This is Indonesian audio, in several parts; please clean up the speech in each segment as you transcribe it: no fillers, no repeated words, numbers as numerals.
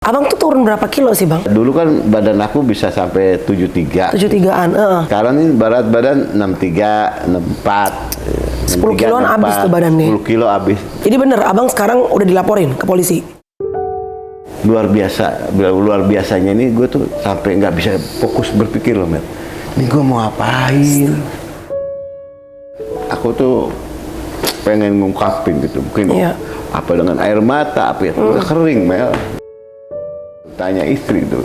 Abang tuh turun berapa kilo sih bang? Dulu kan badan aku bisa sampai 73. 73-an, Sekarang ini berat badan 63, 64. 10 kiloan habis tuh badannya. 10 kilo habis. Jadi bener, abang sekarang udah dilaporin ke polisi? Luar biasanya ini gue tuh sampai nggak bisa fokus berpikir loh, Mel. Ini gue mau ngapain? Aku tuh pengen ngungkapin gitu, mungkin apa dengan air mata, apa ya, udah kering, Mel. Tanya istri tuh,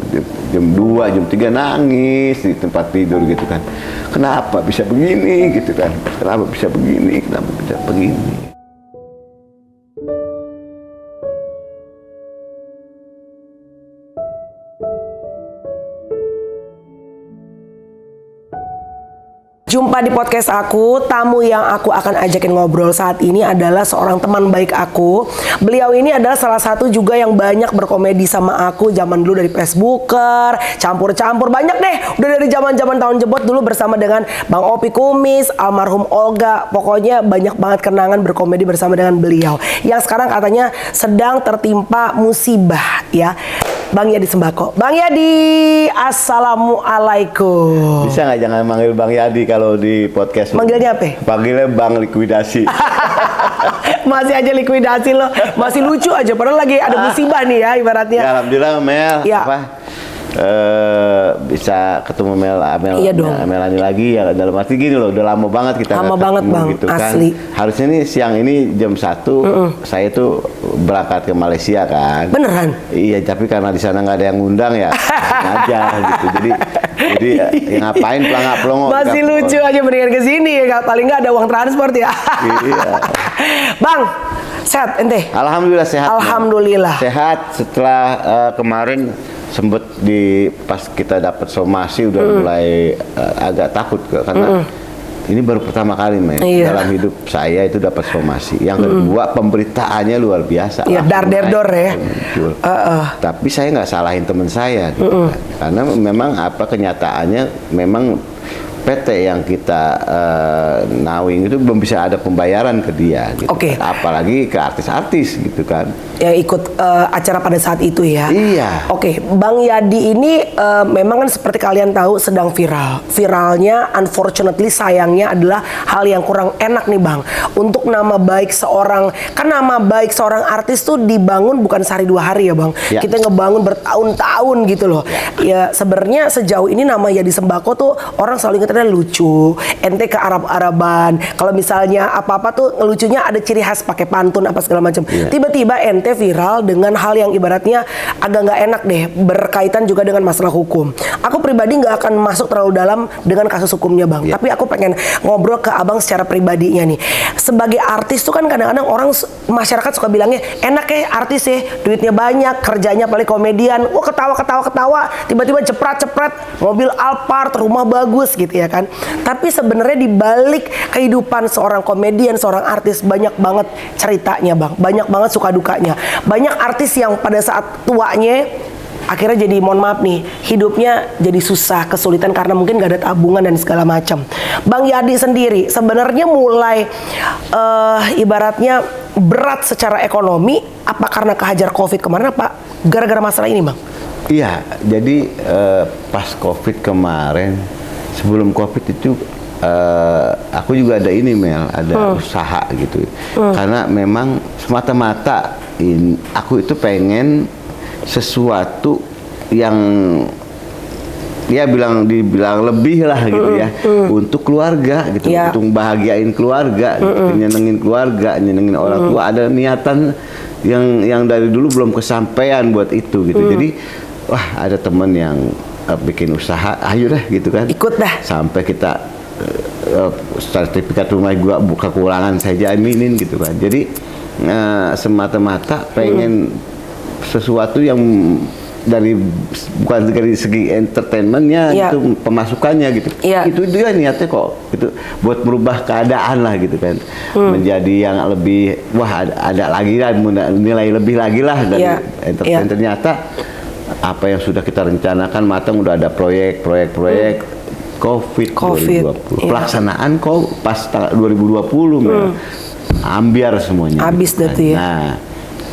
jam 2, jam 3 nangis di tempat tidur gitu kan. Kenapa bisa begini gitu kan? Kenapa bisa begini? Kenapa bisa begini? Jumpa di podcast aku. Tamu yang aku akan ajakin ngobrol saat ini adalah seorang teman baik aku. Beliau ini adalah salah satu juga yang banyak berkomedi sama aku zaman dulu dari Facebooker, campur-campur banyak deh. Udah dari zaman-zaman tahun jebot dulu bersama dengan Bang Opi Kumis, almarhum Olga. Pokoknya banyak banget kenangan berkomedi bersama dengan beliau. Yang sekarang katanya sedang tertimpa musibah ya. Bang Yadi Sembako. Bang Yadi, assalamualaikum. Bisa nggak jangan manggil Bang Yadi kalau di podcast? Manggilnya apa? Panggilnya Bang Likuidasi. Masih aja likuidasi loh. Masih lucu aja, padahal lagi ada musibah nih ya ibaratnya. Ya, alhamdulillah Mel. Ya. Bisa ketemu Iya dong. Melani lagi ya, dalam arti gini loh, udah lama banget kita lama banget ketemu bang, gitu asli. Kan. Harusnya nih siang ini jam 1 saya tuh berangkat ke Malaysia kan. Beneran? Iya, tapi karena di sana nggak ada yang ngundang ya aja gitu. Jadi ya ngapain pelangak-pelongo. Masih lucu aja mendingan ke sini ya, paling nggak ada uang transport ya. Iya. Bang, sehat ente? Alhamdulillah sehat. Alhamdulillah. Sehat setelah kemarin sempet pas kita dapat somasi udah mulai agak takut karena ini baru pertama kali dalam hidup saya itu dapat somasi. Yang kedua pemberitaannya luar biasa. Iya, dar-der-dor ya. Tapi saya nggak salahin teman saya gitu kan. Karena memang kenyataannya memang PT yang kita nawing itu belum bisa ada pembayaran ke dia gitu. Apalagi ke artis-artis gitu kan yang ikut acara pada saat itu ya. Iya. Bang Yadi ini memang kan seperti kalian tahu sedang viral. Viralnya unfortunately, sayangnya adalah hal yang kurang enak nih Bang. Untuk nama baik seorang, kan nama baik seorang artis tuh dibangun bukan sehari 2 hari ya Bang. Ya. Kita ngebangun bertahun-tahun gitu loh. Ya sebenarnya sejauh ini nama Yadi Sembako tuh orang selalu ingat lucu, ente ke Arab-Araban. Kalau misalnya apa-apa tuh ngelucunya ada ciri khas pakai pantun apa segala macam. Tiba-tiba ente viral dengan hal yang ibaratnya agak nggak enak deh, berkaitan juga dengan masalah hukum. Aku pribadi nggak akan masuk terlalu dalam dengan kasus hukumnya Bang. Tapi aku pengen ngobrol ke abang secara pribadinya nih. Sebagai artis tuh kan kadang-kadang orang masyarakat suka bilangnya enak ya artis ya, duitnya banyak, kerjanya paling komedian. Wah ketawa, tiba-tiba ceprat, mobil Alphard, rumah bagus gitu ya kan. Tapi sebenarnya di balik kehidupan seorang komedian, seorang artis banyak banget ceritanya Bang. Banyak banget suka dukanya. Banyak artis yang pada saat tuanya akhirnya jadi, mohon maaf nih, hidupnya jadi susah, kesulitan karena mungkin gak ada tabungan dan segala macam. Bang Yadi sendiri sebenarnya mulai ibaratnya berat secara ekonomi apa karena kehajar Covid kemarin apa gara-gara masalah ini Bang? Iya, jadi pas Covid kemarin, sebelum Covid itu aku juga ada ini Mel, ada usaha gitu. Karena memang semata-mata aku itu pengen sesuatu yang dibilang lebih lah gitu ya, untuk keluarga gitu, untuk bahagiain keluarga, gitu, nyenengin keluarga, nyenengin orang tua. Ada niatan yang dari dulu belum kesampaian buat itu gitu. Jadi wah, ada teman yang bikin usaha, ayo dah gitu kan, ikut dah, sampai kita sertifikat rumah gua buka keuangan saya jaminin gitu kan. Jadi semata-mata pengen sesuatu yang bukan dari segi entertainmentnya itu pemasukannya gitu. Itu juga niatnya kok gitu, buat merubah keadaan lah gitu kan, menjadi yang lebih, wah ada lagi lah, nilai lebih lagi lah dari entertainment. Ternyata apa yang sudah kita rencanakan matang, udah ada proyek COVID 2020. Pelaksanaan kok pas 2020 ambiar semuanya. Habis gitu ya. Nah,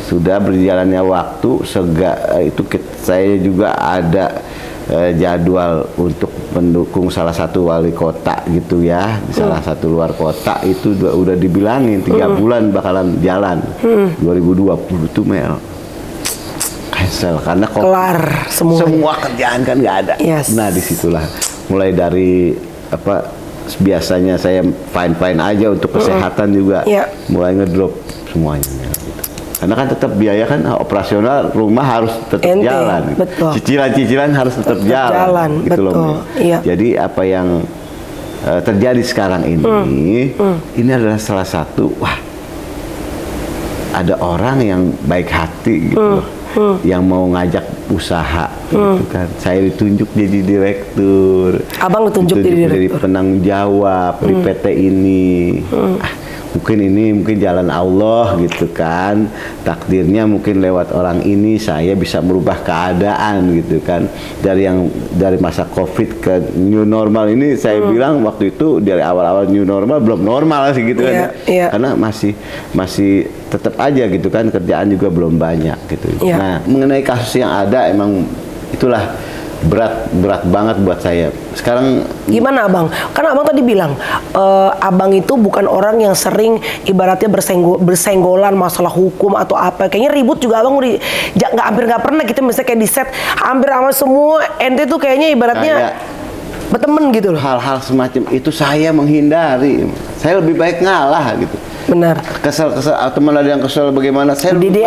sudah berjalannya waktu saya juga ada jadwal untuk mendukung salah satu wali kota gitu ya, di salah satu luar kota itu udah dibilangin 3 bulan bakalan jalan. 2020 tuh Mel cancel karena kelar semua kerjaan kan nggak ada. Yes. Nah disitulah mulai dari biasanya saya fine aja untuk kesehatan juga mulai ngedrop semuanya. Karena kan tetap biaya kan operasional rumah harus tetap jalan. Betul. Cicilan harus tetap jalan gitu betul. loh. Iya. Jadi apa yang terjadi sekarang ini adalah salah satu ada orang yang baik hati gitu loh. Yang mau ngajak usaha gitu kan. Saya ditunjuk jadi direktur. Abang ditunjuk jadi penanggung jawab di PT ini. Mungkin jalan Allah gitu kan, takdirnya mungkin lewat orang ini saya bisa merubah keadaan gitu kan, dari masa COVID ke new normal ini saya bilang waktu itu dari awal-awal new normal belum normal sih gitu kan ya. Karena masih tetap aja gitu kan, kerjaan juga belum banyak gitu. Nah mengenai kasus yang ada emang itulah berat banget buat saya. Sekarang gimana abang? Karena abang tadi bilang abang itu bukan orang yang sering ibaratnya bersenggolan masalah hukum atau apa. Kayaknya ribut juga abang hampir nggak pernah gitu. Misalnya kayak di set hampir sama semua ente tuh kayaknya ibaratnya berteman gitu loh. Hal-hal semacam itu saya menghindari. Saya lebih baik ngalah gitu. Benar. Kesel teman ada yang kesel bagaimana saya gitu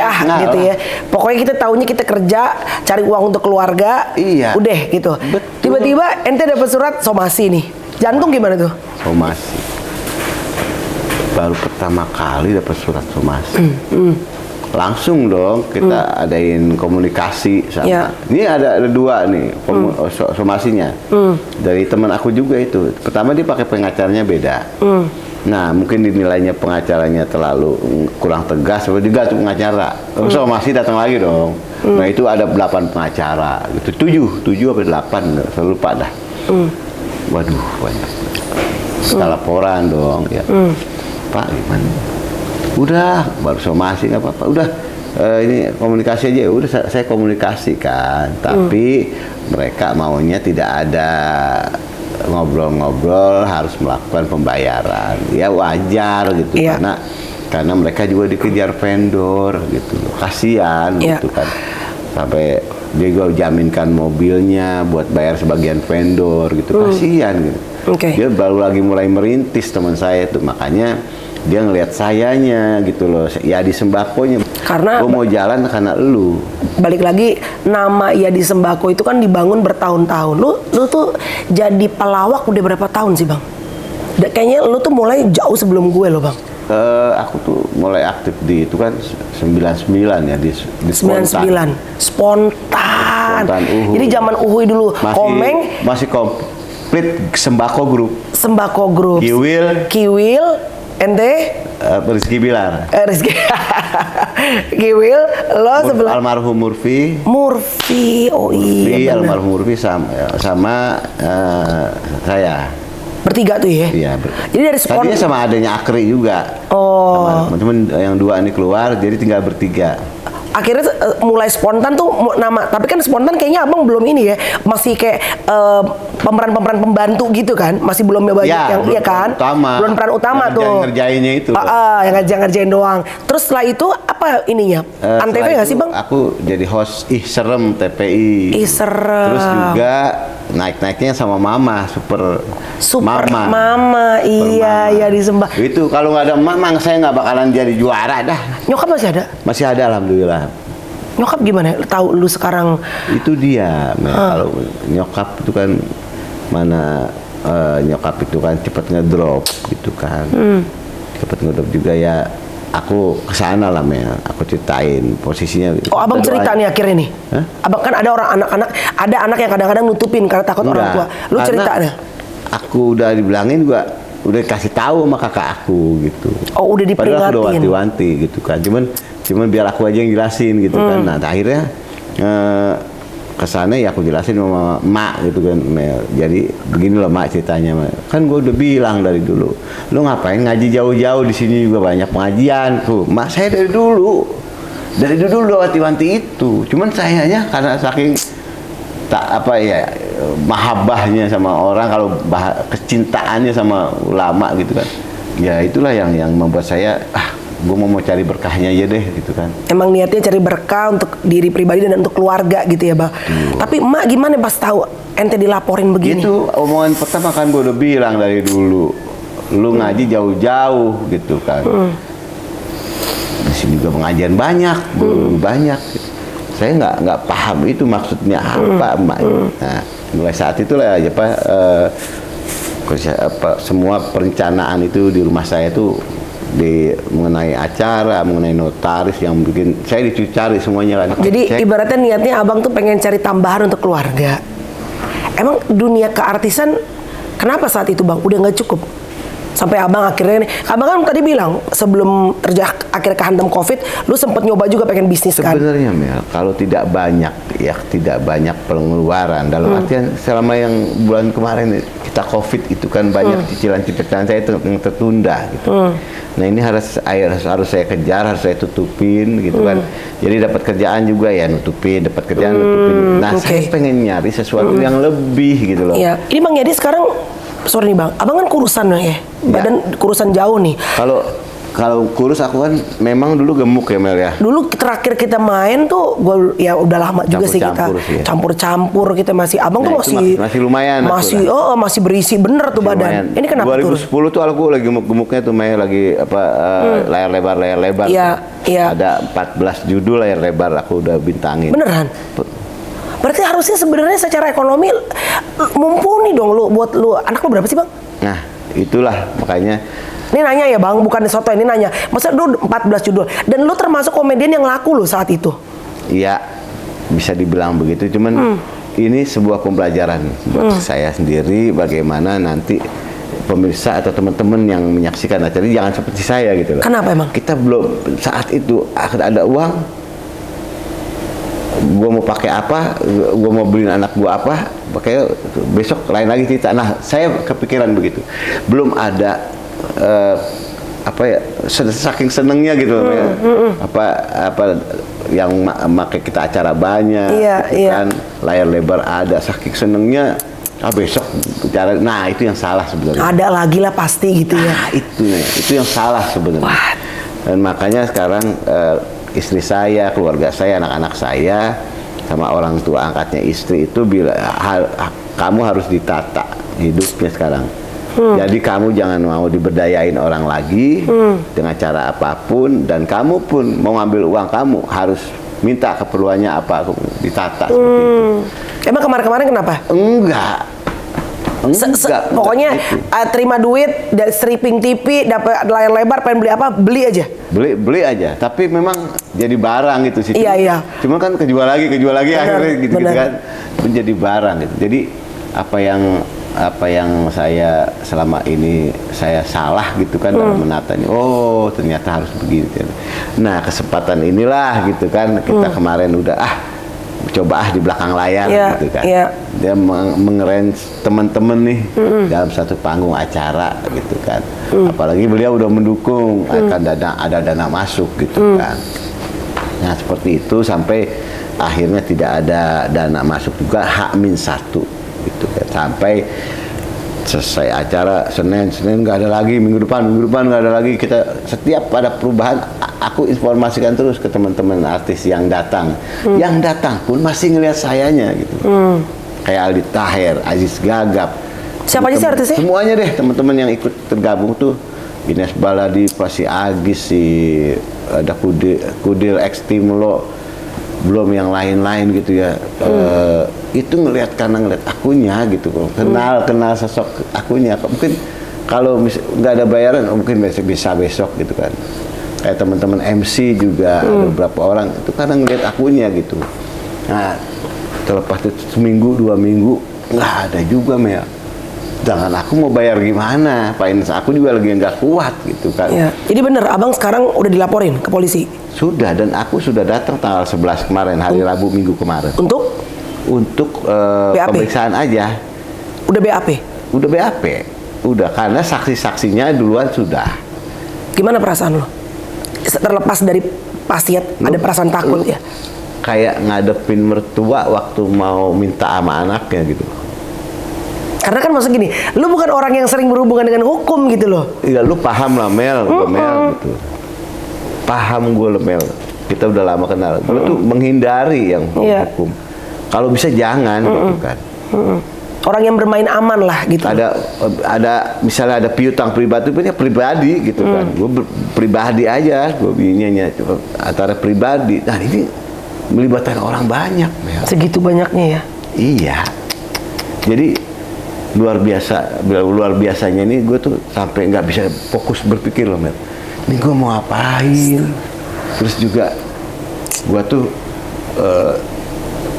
ya. Pokoknya kita tahunya kita kerja cari uang untuk keluarga. Iya. Udah gitu. Tiba-tiba ente dapat surat somasi nih. Jantung gimana tuh? Somasi. Baru pertama kali dapat surat somasi. Langsung dong kita adain komunikasi sama. Ini ada 2 nih somasinya. Dari teman aku juga itu. Pertama dia pakai pengacaranya beda. Nah, mungkin dinilainya pengacaranya terlalu kurang tegas, atau juga tuh pengacara. Somasi datang lagi dong. Nah, itu ada 8 pengacara, gitu. 7 apa 8, saya lupa dah. Waduh, banyak. Setelah laporan dong, ya. Pak, gimana? Udah, baru somasi nggak apa-apa. Udah, ini komunikasi aja. Udah, saya komunikasikan. Tapi mereka maunya tidak ada ngobrol-ngobrol, harus melakukan pembayaran. Ya wajar gitu karena mereka juga dikejar vendor gitu. Kasihan gitu kan. Sampai dia juga jaminkan mobilnya buat bayar sebagian vendor gitu. Kasihan gitu. Dia baru lagi mulai merintis teman saya itu, makanya dia ngelihat sayanya gitu loh. Ya di sembakonya. Karena gue mau jalan karena lu. Balik lagi, nama Yadi Sembako itu kan dibangun bertahun-tahun. Lu tuh jadi pelawak udah berapa tahun sih bang? Kayaknya lu tuh mulai jauh sebelum gue loh bang. Aku tuh mulai aktif di itu kan 99 ya di 99. Spontan. Jadi zaman Uhuy dulu. Masih komplit Sembako Group. Sembako Group. Kiwil. Ente? Rizky Bilar. Kiwil, lo sebelah. Almarhum Murphy. Oh iya. Almarhum Murphy sama saya. Bertiga tuh ya? Iya. Jadi dari tadinya sama adanya Akri juga. Cuman yang 2 ini keluar, jadi tinggal bertiga. Akhirnya mulai spontan tuh nama, tapi kan spontan kayaknya abang belum ini ya, masih kayak pemeran pembantu gitu kan, masih belum banyak yang iya kan, belum peran utama yang tuh. Ngerjainnya itu. Yang ngerjain doang. Terus setelah itu apa ininya? Antv nggak sih bang? Aku jadi host Serem TPI. Serem. Terus juga naiknya sama Mama Super Mama. Iya di Sembah. Itu kalau nggak ada Mama saya nggak bakalan jadi juara dah. Nyokap masih ada? Masih ada alhamdulillah. Nyokap gimana? Tahu lu sekarang? Itu dia. Kalau nyokap itu kan mana nyokap itu kan cepet ngedrop gitu kan. Cepet ngedrop juga ya. Aku kesana lah Mel. Aku ceritain posisinya. Abang cerita nih akhirnya nih. Abang kan ada orang anak-anak, ada anak yang kadang-kadang nutupin karena takut orang tua. Lu cerita deh. Aku udah dibilangin juga, udah kasih tahu sama kakak aku gitu. Udah diperingatin. Padahal aku udah wanti-wanti gitu kan. Cuman biar aku aja yang jelasin gitu kan. Nah akhirnya kesana ya aku jelasin sama Mak gitu kan. Jadi begini loh Mak ceritanya. Kan gue udah bilang dari dulu, lu ngapain ngaji jauh-jauh, di sini juga banyak pengajian. Tuh Mak saya dari dulu Dari dulu udah wanti-wanti itu. Cuman sayanya karena saking mahabbahnya sama orang, kalau kecintaannya sama ulama gitu kan. Ya itulah yang membuat saya gue mau cari berkahnya aja deh gitu kan. Emang niatnya cari berkah untuk diri pribadi dan untuk keluarga gitu ya, Bang. Tapi emak gimana pas tahu ente dilaporin begini? Itu omongan pertama kan gue udah bilang dari dulu. Lu ngaji jauh-jauh gitu kan. Di sini juga pengajian banyak, guru banyak. Gitu. Saya nggak paham itu maksudnya apa, emak. Nah, mulai saat itulah semua perencanaan itu di rumah saya itu mengenai acara, mengenai notaris yang bikin saya dicari semuanya kan. Jadi ibaratnya niatnya abang tuh pengen cari tambahan untuk keluarga. Emang dunia keartisan kenapa saat itu bang udah nggak cukup? Sampai abang akhirnya nih, abang kan tadi bilang sebelum akhirnya kehantam COVID, lu sempet nyoba juga pengen bisnis kan? Sebenarnya Mel, kalau tidak banyak pengeluaran dalam artian selama yang bulan kemarin kita COVID itu kan banyak cicilan-cicilan saya yang tertunda gitu. Nah ini harus saya kejar, harus saya tutupin gitu kan. Jadi dapat kerjaan juga ya nutupin, dapat kerjaan nutupin. Nah saya pengen nyari sesuatu yang lebih gitu loh. Iya. Ini Bang Yadi sekarang, sorry nih Bang, abang kan kurusan ya, badan kurusan jauh nih. Kalau kurus aku kan memang dulu gemuk ya Mel ya. Dulu terakhir kita main tuh, gue ya udah lama juga sih kita campur-campur kita masih. Abang tuh masih lumayan. Masih berisi bener tuh badan. Ini kenapa 2010 tuh aku lagi gemuk-gemuknya tuh Mel, lagi layar lebar. Iya. Ada 14 judul layar lebar aku udah bintangin. Beneran? Berarti harusnya sebenarnya secara ekonomi mumpuni dong lu buat lu. Anak lu berapa sih Bang? Nah itulah makanya. Ini nanya ya Bang, bukan soto, ini nanya. Maksudnya lu 14 judul dan lu termasuk komedian yang laku lu saat itu. Iya, bisa dibilang begitu. Cuman ini sebuah pembelajaran buat saya sendiri bagaimana nanti pemirsa atau teman-teman yang menyaksikan acara ini jangan seperti saya gitu loh. Kenapa emang? Kita belum saat itu ada uang, gua mau pakai apa, gua mau beliin anak gua apa, pakai besok lain lagi cerita. Nah, saya kepikiran begitu. Belum ada saking senengnya gitu yang pakai kita acara banyak gitu kan, layar lebar ada, saking senengnya besok bicara. Nah itu yang salah sebenarnya. Ada lagi lah pasti gitu ya. Itu yang salah sebenarnya. Dan makanya sekarang istri saya, keluarga saya, anak-anak saya sama orang tua angkatnya istri itu kamu harus ditata hidupnya sekarang. Jadi kamu jangan mau diberdayain orang lagi dengan cara apapun, dan kamu pun mau ngambil uang kamu harus minta keperluannya apa, ditata seperti itu. Emang kemarin-kemarin kenapa? Enggak. Pokoknya terima duit dari stripping TV, dapat layar lebar, pengen beli apa beli aja. Beli aja. Tapi memang jadi barang gitu sih. Iya. Cuma kan kejual lagi akhirnya gitu kan menjadi barang gitu. Jadi apa yang saya selama ini saya salah gitu kan dalam menatanya. Oh ternyata harus begini. Nah kesempatan inilah gitu kan kita kemarin udah coba di belakang layar gitu kan. Dia mengerange teman-teman nih dalam satu panggung acara gitu kan. Apalagi beliau udah mendukung akan ada dana masuk gitu kan. Nah seperti itu sampai akhirnya tidak ada dana masuk juga H-1 gitu kan. Sampai selesai acara Senin nggak ada lagi, minggu depan nggak ada lagi. Kita setiap ada perubahan aku informasikan terus ke teman-teman artis yang datang. Yang datang pun masih ngelihat sayanya gitu. Kayak Aldi Taher, Aziz Gagap. Siapa aja sih artisnya? Semuanya deh teman-teman yang ikut tergabung tuh. Ines Baladi, Pasi Agis, ada Kudil Extimlo, belum yang lain-lain gitu ya. Itu karena ngelihat akunya gitu, kenal sosok akunya. Mungkin kalau nggak ada bayaran mungkin bisa besok gitu kan. Kayak teman-teman MC juga ada beberapa orang itu karena ngelihat akunya gitu. Nah terlepas itu seminggu 2 minggu nggak ada juga Mel. Jangan aku mau bayar gimana, finance aku juga lagi nggak kuat gitu kan. Ya. Jadi bener abang sekarang udah dilaporin ke polisi? Sudah, dan aku sudah datang tanggal 11 kemarin, hari Rabu minggu kemarin. Untuk pemeriksaan aja. Udah BAP? Udah BAP. Udah, karena saksi-saksinya duluan sudah. Gimana perasaan lo? Terlepas dari pasti ada perasaan takut ya. Kayak ngadepin mertua waktu mau minta sama anaknya gitu. Karena kan maksud gini, lu bukan orang yang sering berhubungan dengan hukum gitu loh. Iya, lu paham lah Mel, Mel gitu. Paham gue lah Mel. Kita udah lama kenal. Gue tuh menghindari yang hukum. Kalau bisa jangan gitu kan. Orang yang bermain aman lah gitu. Ada misalnya ada piutang pribadi, punya pribadi gitu kan. Gue pribadi aja, gue bininya antara pribadi. Nah ini melibatkan orang banyak. Mel. Segitu banyaknya ya. Iya. Jadi luar biasanya nih gue tuh sampai nggak bisa fokus berpikir loh Mel. Ini gue mau ngapain? Terus juga gue tuh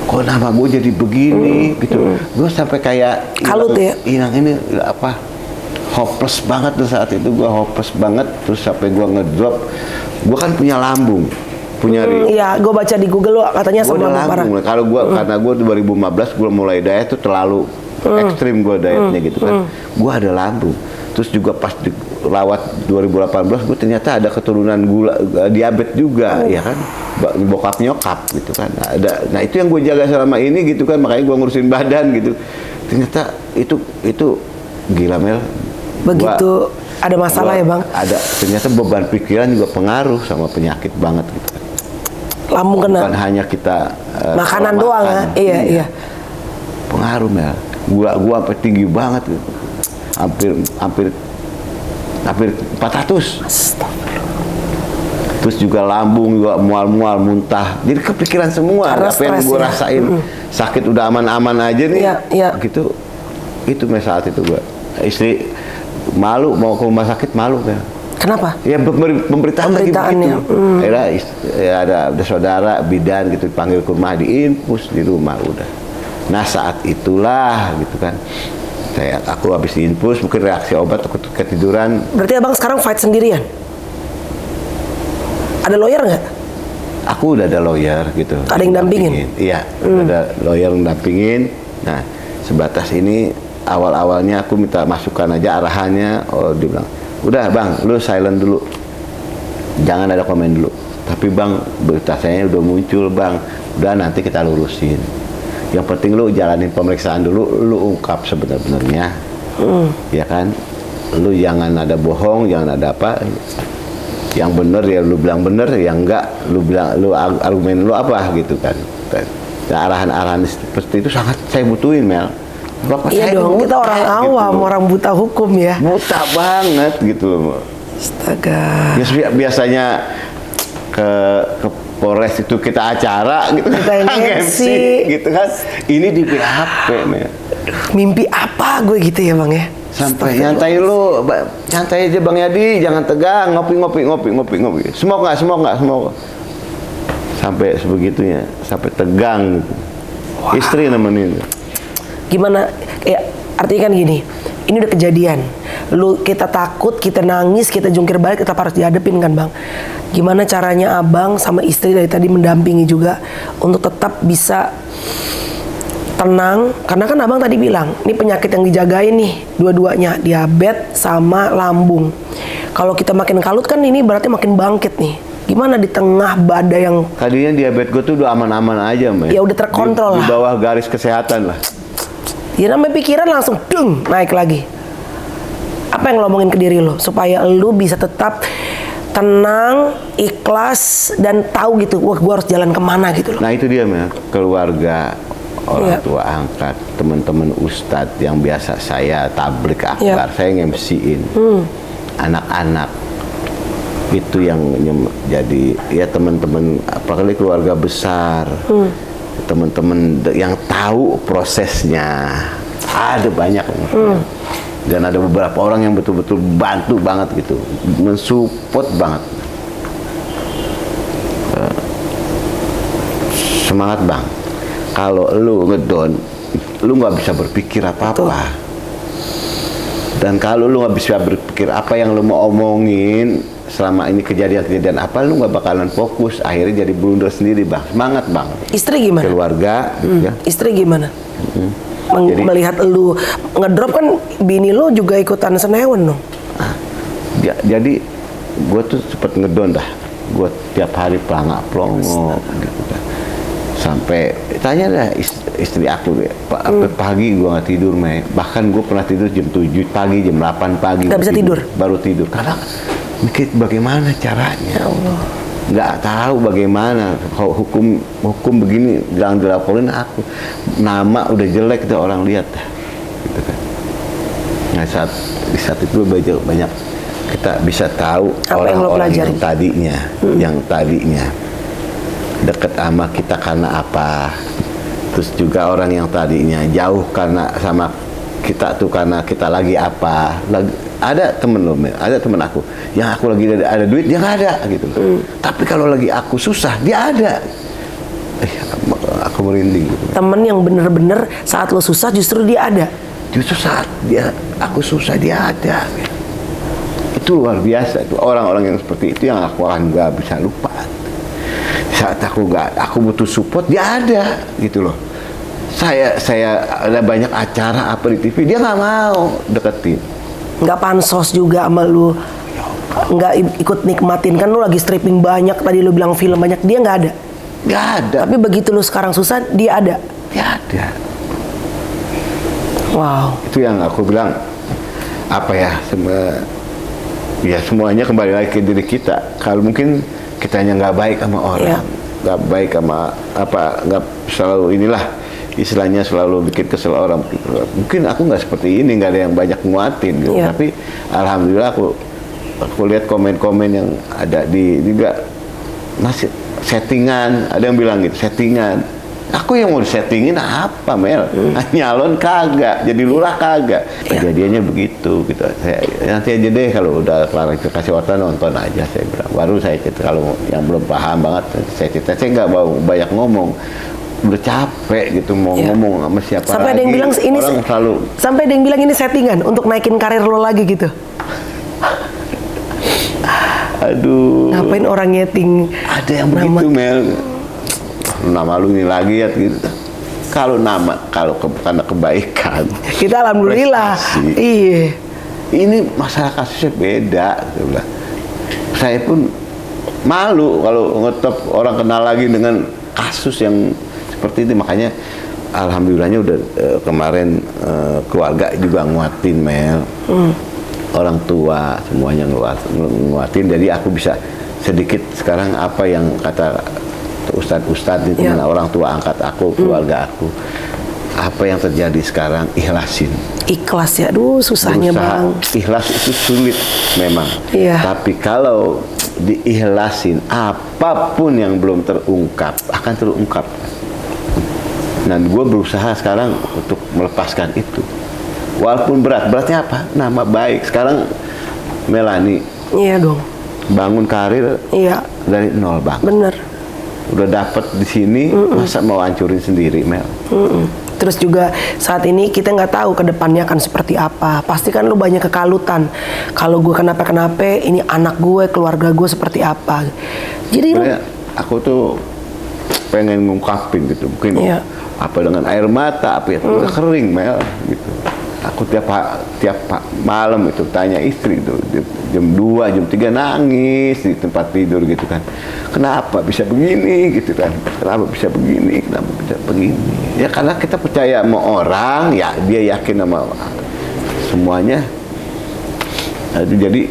kok nama gue jadi begini gitu. Gue sampai kayak kalut ya. Hilang ini apa? Hopeless banget tuh saat itu, gue hopeless banget. Terus sampai gue ngedrop. Gue kan punya lambung. Iya, gue baca di Google lo katanya sama lambung. Kalau gue karena gue 2015 gue mulai diet tuh terlalu ekstrim gue dietnya gitu kan. Gue ada lambung. Terus juga pas dirawat 2018 gue ternyata ada keturunan diabetes juga ya kan. Bokap nyokap gitu kan. Nah itu yang gue jaga selama ini gitu kan. Makanya gue ngurusin badan gitu. Ternyata itu gila Mel. Begitu ada masalah ya Bang. Ternyata beban pikiran juga pengaruh sama penyakit banget gitu. Lambung kena. Bukan hanya kita makanan doang ya. Iya. Pengaruh Mel. Gula sampai tinggi banget gitu. Hampir 400. Astagfirullah. Terus juga lambung juga mual-mual, muntah. Jadi kepikiran semua. Karena apa yang gue rasain sakit udah aman-aman aja nih. Iya. Gitu. Itu saat itu gue. Istri malu mau ke rumah sakit malu Mel. Kenapa? Ya pemberitaan lagi begitu. Akhirnya ya ada saudara bidan gitu dipanggil ke rumah, diinfus di rumah udah. Nah saat itulah gitu kan, aku habis diinfus mungkin reaksi obat aku ketiduran. Berarti abang sekarang fight sendirian? Ada lawyer nggak? Aku udah ada lawyer gitu. Ada yang dampingin? Iya, ada lawyer yang dampingin. Nah sebatas ini awal-awalnya aku minta masukan aja arahannya. Oh dia bilang, udah bang, lu silent dulu, jangan ada komen dulu. Tapi bang, berita saya udah muncul bang, udah nanti kita lurusin. Yang penting lu jalanin pemeriksaan dulu, lu ungkap sebenarnya, ya kan? Lu jangan ada bohong, jangan ada apa. Yang bener ya lu bilang bener, yang enggak lu bilang lu argumen lu apa gitu kan. Nah, arahan-arahan seperti itu sangat saya butuhin Mel. Bapak iya dong, kita orang awam, gitu. Orang buta hukum ya. Buta banget gitu loh. Astaga. Biasanya ke Polres itu kita acara gitu kan, MC gitu kan. Ini di PHP Mel. Mimpi apa gue gitu ya Bang ya? Sampai nyantai lu, nyantai aja Bang Yadi, jangan tegang, ngopi. Smoke nggak? Sampai sebegitunya, sampai tegang gitu. Wow. Istri nemenin. Gimana? Ya artinya kan gini, ini udah kejadian. Kita takut, kita nangis, kita jungkir balik, kita harus dihadapin kan Bang. Gimana caranya abang sama istri dari tadi mendampingi juga untuk tetap bisa tenang, karena kan abang tadi bilang ini penyakit yang dijagain nih dua-duanya, diabetes sama lambung. Kalau kita makin kalut kan ini berarti makin bangkit nih. Gimana di tengah badai yang tadinya diabetes gue tuh udah aman-aman aja Mbak. Ya udah terkontrol di bawah garis kesehatan lah. Ya namanya pikiran langsung dung naik lagi. Apa yang lo omongin ke diri lo supaya lo bisa tetap tenang, ikhlas dan tahu gitu, wah gue harus jalan kemana gitu loh. Nah itu dia Mbak, keluarga, orang tua angkat, teman-teman ustadz yang biasa saya tablik akbar, saya nge-MC-in, anak-anak itu yang jadi ya teman-teman, apalagi keluarga besar, teman-teman yang tahu prosesnya, ada banyak, dan ada beberapa orang yang betul-betul bantu banget gitu, mensupport banget. Semangat Bang. Kalau lu ngedon, lu nggak bisa berpikir apa-apa. Dan kalau lu nggak bisa berpikir apa yang lu mau omongin selama ini kejadian-kejadian apa, lu nggak bakalan fokus. Akhirnya jadi blunder sendiri Bang. Semangat Bang. Istri gimana? Keluarga. Ya. Istri gimana? Jadi, melihat lu ngedrop kan, bini lu juga ikutan senewen dong. Jadi gue tuh cepet ngedon dah. gue tiap hari pelangak pelongo gitu kan. Sampai tanya dah istri aku, pagi gue nggak tidur, bahkan gue pernah tidur jam 7 pagi, jam 8 pagi nggak bisa tidur, baru tidur karena mikir bagaimana caranya. Ya Allah. Nggak tahu bagaimana hukum begini jangan dilaporin aku, nama udah jelek tuh orang lihat gitu kan. Nah di saat itu banyak kita bisa tahu orang-orang yang tadinya dekat sama kita karena apa, terus juga orang yang tadinya jauh karena sama kita tuh karena kita lagi apa. Ada temen aku yang aku lagi ada duit dia nggak ada gitu, tapi kalau lagi aku susah dia ada. Aku merinding gitu. Temen yang bener-bener saat lo susah justru dia ada, justru saat aku susah dia ada. Itu luar biasa. Itu orang-orang yang seperti itu yang aku akan nggak bisa lupa. Saat aku butuh support dia ada gitu loh. Saya ada banyak acara apa di TV dia nggak mau deketin. Nggak pansos juga sama lu, nggak ikut nikmatin, kan lu lagi stripping banyak, tadi lu bilang film banyak, dia nggak ada. Nggak ada. Tapi begitu lu sekarang susah dia ada. Dia ada. Wow. Itu yang aku bilang apa ya, semuanya kembali lagi ke diri kita. Kalau mungkin kitanya nggak baik sama orang, nggak baik sama nggak selalu inilah istilahnya selalu bikin kesel orang. Mungkin aku nggak seperti ini, nggak ada yang banyak nguatin gitu. Tapi alhamdulillah aku lihat komen-komen yang ada juga masih settingan. Ada yang bilang gitu, settingan. Aku yang mau disettingin apa, Mel? Nyalon kagak, jadi lurah kagak. Kejadiannya begitu gitu. Nanti aja deh kalau udah klarifikasi wartawan nonton aja, saya bilang. Baru saya cerita, kalau yang belum paham banget saya cerita. Saya nggak mau banyak ngomong. Udah capek gitu mau ngomong sama siapa sampai lagi. Ada yang bilang ini sampai ada yang bilang ini settingan untuk naikin karir lo lagi gitu. Aduh. Ngapain orang nyeting? Ada yang begitu, Mel. Nama lu ini lagi ya gitu. Kalau karena kebaikan. Kita alhamdulillah. Iya. Ini masalah kasusnya beda. Saya pun malu kalau ngetop orang kenal lagi dengan kasus yang seperti itu. Makanya alhamdulillahnya udah kemarin keluarga juga nguatin, Mel. Orang tua semuanya nguatin. Jadi aku bisa sedikit sekarang apa yang kata Ustadz itu orang tua angkat aku, keluarga aku, apa yang terjadi sekarang ikhlasin. Ikhlas ya, aduh susahnya Bang. Ikhlas itu sulit memang. Tapi kalau diikhlasin, apapun yang belum terungkap akan terungkap. Dan gue berusaha sekarang untuk melepaskan itu. Walaupun beratnya apa? Nama baik. Sekarang Melani. Iya dong. Bangun karir. Iya. Dari nol, Bang. Bener. Udah dapet di sini, masa mau hancurin sendiri, Mel? Terus juga saat ini kita nggak tahu ke depannya akan seperti apa. Pasti kan lu banyak kekalutan. Kalau gue kenapa-kenapa, ini anak gue, keluarga gue seperti apa. Jadi aku tuh pengen ngungkapin gitu, mungkin apa dengan air mata, apa ya, udah kering, Mel, gitu. Aku tiap malam itu tanya istri itu jam 2, jam 3 nangis di tempat tidur gitu kan. Kenapa bisa begini gitu kan? Kenapa bisa begini? Kenapa bisa begini? Ya karena kita percaya sama orang, ya dia yakin sama semuanya. Jadi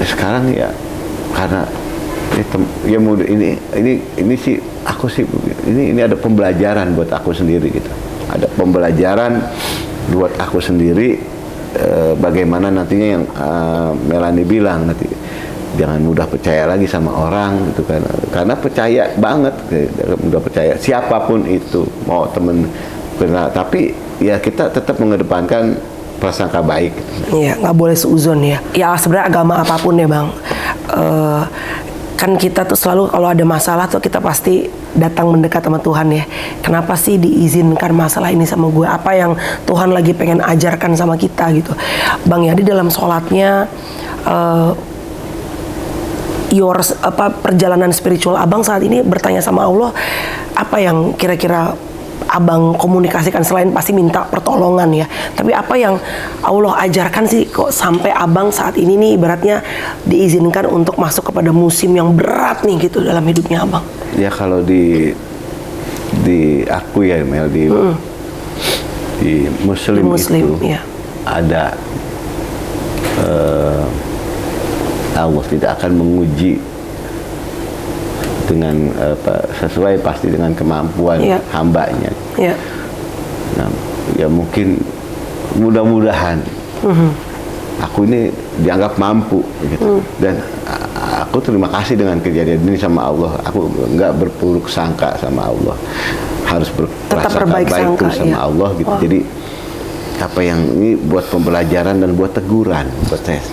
sekarang ya karena ya mudah ini sih aku sih ini ada pembelajaran buat aku sendiri gitu. Ada pembelajaran buat aku sendiri bagaimana nantinya yang Melani bilang nanti jangan mudah percaya lagi sama orang gitu kan, karena percaya banget, mudah percaya siapapun itu, mau temen tapi ya kita tetap mengedepankan prasangka baik. Iya, nggak boleh seuzon ya. Ya sebenarnya agama apapun ya Bang, kan kita tuh selalu kalau ada masalah tuh kita pasti datang mendekat sama Tuhan ya. Kenapa sih diizinkan masalah ini sama gue? Apa yang Tuhan lagi pengen ajarkan sama kita gitu. Bang Yadi dalam sholatnya, perjalanan spiritual Abang saat ini bertanya sama Allah, apa yang kira-kira abang komunikasikan selain pasti minta pertolongan ya, tapi apa yang Allah ajarkan sih kok sampai abang saat ini nih ibaratnya diizinkan untuk masuk kepada musim yang berat nih gitu dalam hidupnya abang? Ya kalau di aku ya Mel, di Muslim itu ya. ada Allah tidak akan menguji dengan sesuai pasti dengan kemampuan hambanya. Ya. Nah, ya mungkin mudah-mudahan aku ini dianggap mampu gitu. Dan aku terima kasih dengan kejadian ini sama Allah. Aku nggak berburuk sangka sama Allah, harus berprasangka baik sama Allah gitu. Jadi apa yang ini buat pembelajaran dan buat teguran buat saya.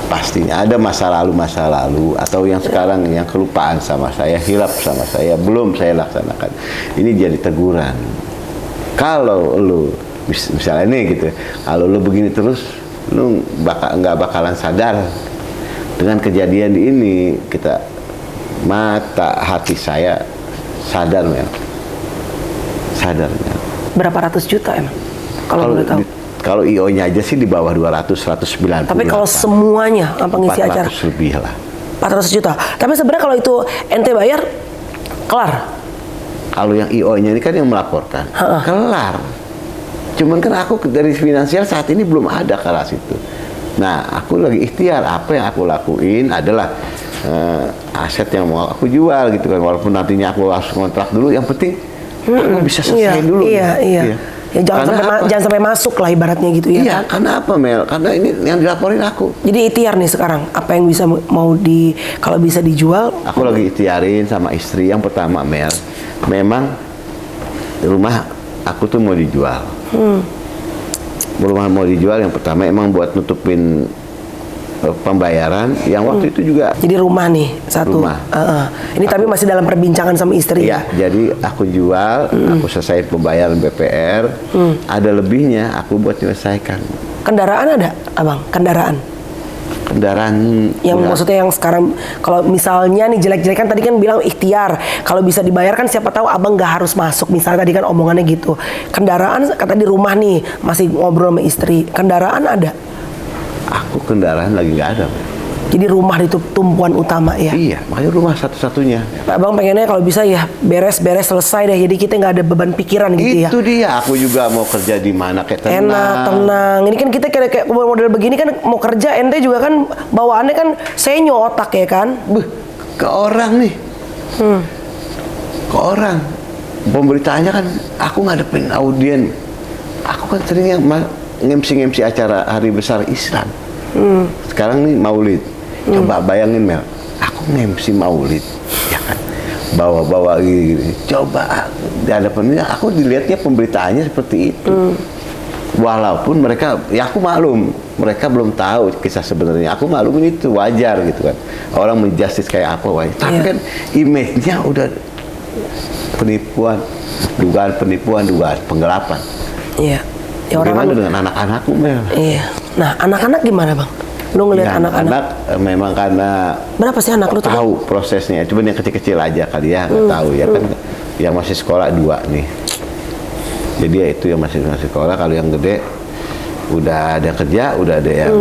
Pastinya ada masa lalu atau yang sekarang yang kelupaan sama saya, hilap sama saya, belum saya laksanakan. Ini jadi teguran. Kalau lu misalnya nih gitu, kalau lu begini terus, lu nggak bakalan sadar. Dengan kejadian ini kita mata hati saya sadar ya, sadar ya. Berapa ratus juta emang? Kalau boleh tahu. Kalau IO-nya aja sih di bawah 200, 190. Tapi kalau semuanya apa ngisi acara? 400 lebih lah. 400 juta. Tapi sebenarnya kalau itu ente bayar, kelar. Kalau yang IO-nya ini kan yang melaporkan, kelar. Cuman kan aku dari finansial saat ini belum ada kelas itu. Nah, aku lagi ikhtiar. Apa yang aku lakuin adalah aset yang mau aku jual gitu kan. Walaupun nantinya aku harus kontrak dulu, yang penting aku bisa selesai dulu. Iya. Ya, jangan sampai masuk lah ibaratnya gitu ya. Iya, kan? Karena apa Mel? Karena ini yang dilaporin aku. Jadi ikhtiar nih sekarang, apa yang bisa kalau bisa dijual? Aku lagi ikhtiarin sama istri. Yang pertama Mel, memang rumah aku tuh mau dijual. Rumah mau dijual yang pertama emang buat nutupin pembayaran yang waktu itu juga. Jadi rumah nih satu. Rumah. Ini tapi masih dalam perbincangan sama istri. Iya, jadi aku jual, aku selesai pembayaran BPR, ada lebihnya aku buat menyelesaikan. Kendaraan ada, abang? Kendaraan yang maksudnya yang sekarang kalau misalnya nih jelek-jelek kan tadi kan bilang ikhtiar, kalau bisa dibayarkan siapa tahu abang nggak harus masuk, misalnya tadi kan omongannya gitu. Kendaraan kata di rumah nih masih ngobrol sama istri, kendaraan ada? Aku kendaraan lagi nggak ada. Jadi rumah itu tumpuan utama ya? Iya, makanya rumah satu-satunya. Abang pengennya kalau bisa ya beres-beres selesai deh, jadi kita nggak ada beban pikiran gitu ya? Itu dia, aku juga mau kerja di mana kayak tenang. Enak, tenang. Ini kan kita kayak model begini kan mau kerja, ente juga kan bawaannya kan senyo otak ya kan? Ke orang nih. Ke orang. Pemberitaannya kan aku ngadepin audien. Aku kan seringnya ngemsi acara hari besar Islam. Sekarang nih Maulid. Coba bayangin Mel, aku ngemsi Maulid, ya kan, bawa-bawa gini. Coba di hadapannya aku dilihatnya pemberitaannya seperti itu. Walaupun mereka, ya aku maklum, mereka belum tahu kisah sebenarnya. Aku maklum itu wajar gitu kan. Orang menjustis kayak apa wajar. Tapi kan image-nya udah penipuan, dugaan penggelapan. Iya. Ya, bagaimana dengan anak-anakku Mel? Iya. Nah, anak-anak gimana bang? Lu ngelihat anak-anak? Memang karena berapa sih anak lu tuh? Tahu prosesnya, cuma yang kecil-kecil aja kali ya, nggak tahu ya kan. Yang masih sekolah 2 nih. Jadi ya itu yang masih sekolah. Kalau yang gede udah ada kerja, udah ada yang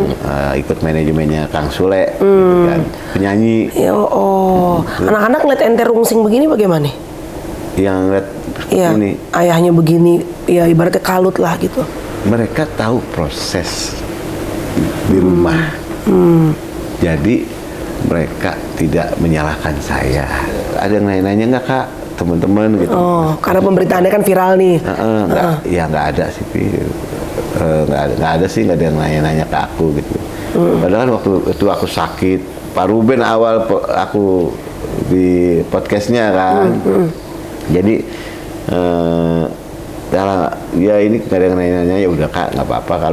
ikut manajemennya Kang Sule, gitu kan, penyanyi. Ya anak-anak ngeliat ente rungsing begini bagaimana? Yang ngeliat ini ayahnya begini, ya ibaratnya kalut lah gitu. Mereka tahu proses di rumah. Jadi mereka tidak menyalahkan saya. Ada yang nanya-nanya nggak kak, teman-teman gitu? Karena pemberitaannya kan viral nih. Ya nggak ada sih, nggak ada sih, nggak ada yang nanya-nanya ke aku gitu. Padahal waktu itu aku sakit, Pak Ruben awal aku di podcastnya kan. Jadi ya ini nggak ada yang nanya-nanya, ya udah kak nggak apa-apa.